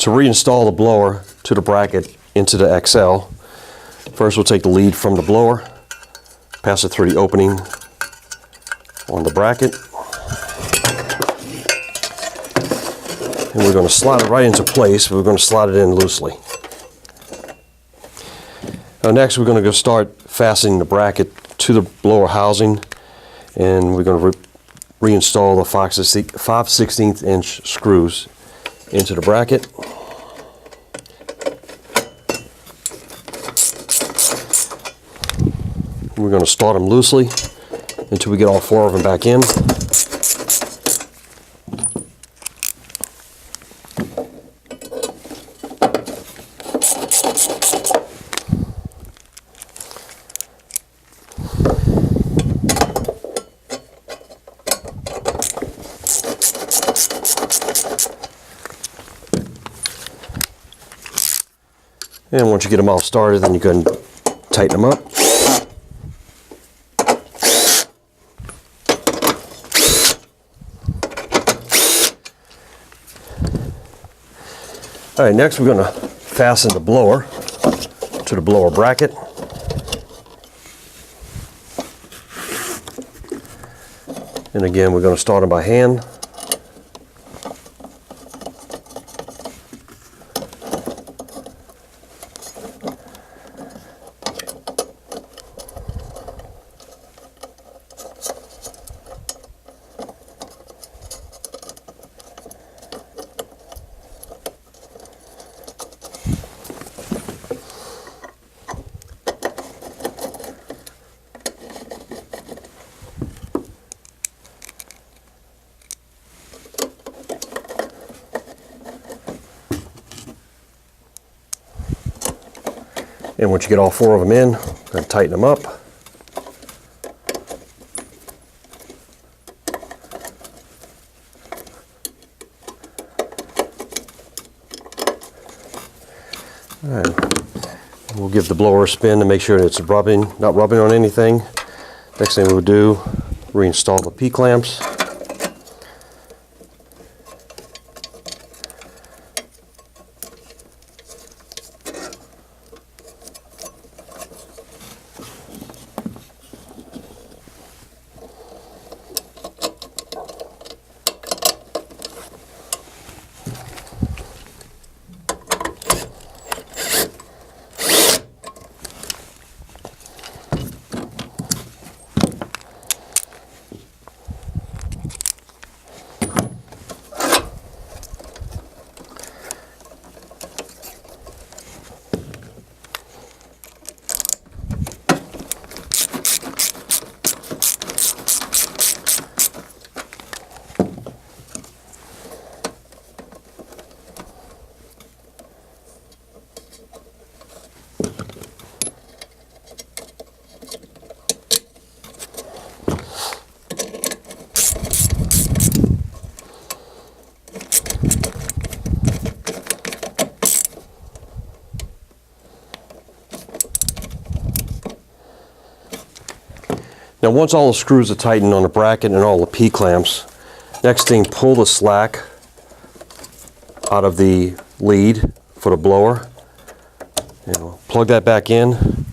To reinstall the blower to the bracket into the XL, first we'll take the lead from the blower, pass it through the opening on the bracket, and we're going to slide it right into place. We're going to slide it in loosely. Now next we're going to go start fastening the bracket to the blower housing, and we're going to reinstall the 5/16 inch screws into the bracket. We're going to start them loosely until we get all 4 of them back in. And once you get them all started, then you can tighten them up. All right, next we're going to fasten the blower to the blower bracket. And again, we're going to start them by hand. And once you get all 4 of them in, then tighten them up. All right. We'll give the blower a spin to make sure that it's not rubbing on anything. Next thing we'll do, reinstall the P-clamps. Now once all the screws are tightened on the bracket and all the P-clamps, next thing, pull the slack out of the lead for the blower. And we'll plug that back in,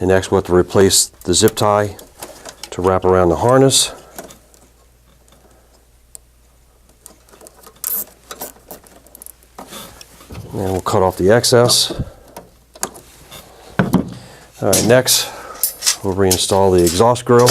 and next we'll have to replace the zip tie to wrap around the harness. And we'll cut off the excess. All right, next we'll reinstall the exhaust grill.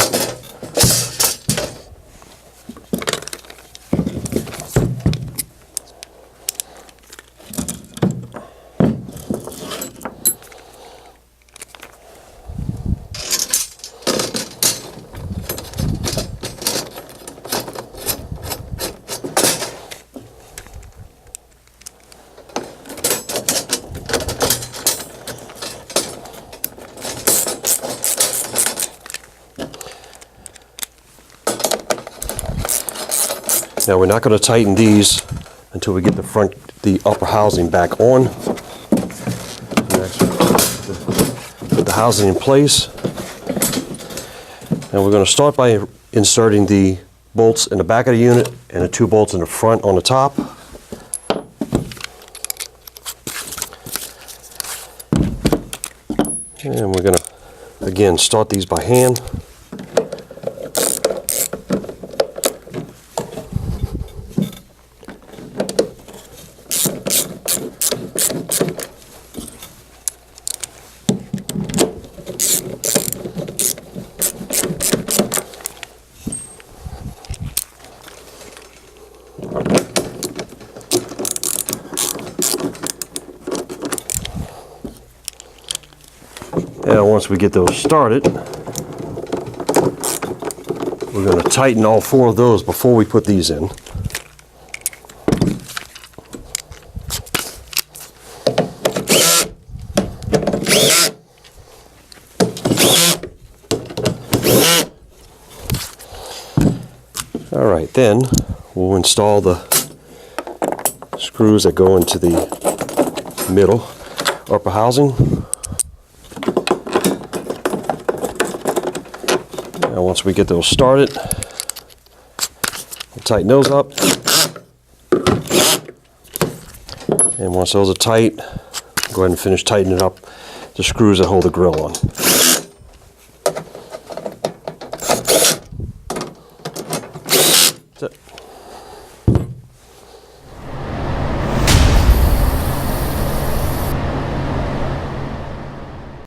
Now we're not going to tighten these until we get the upper housing back on. Next, put the housing in place. And we're going to start by inserting the bolts in the back of the unit and the 2 bolts in the front on the top. And we're going to, again, start these by hand. Now once we get those started, we're going to tighten all 4 of those before we put these in. Alright, then we'll install the screws that go into the middle upper housing. Now once we get those started, we'll tighten those up. And once those are tight, go ahead and finish tightening up the screws that hold the grill on. That's it.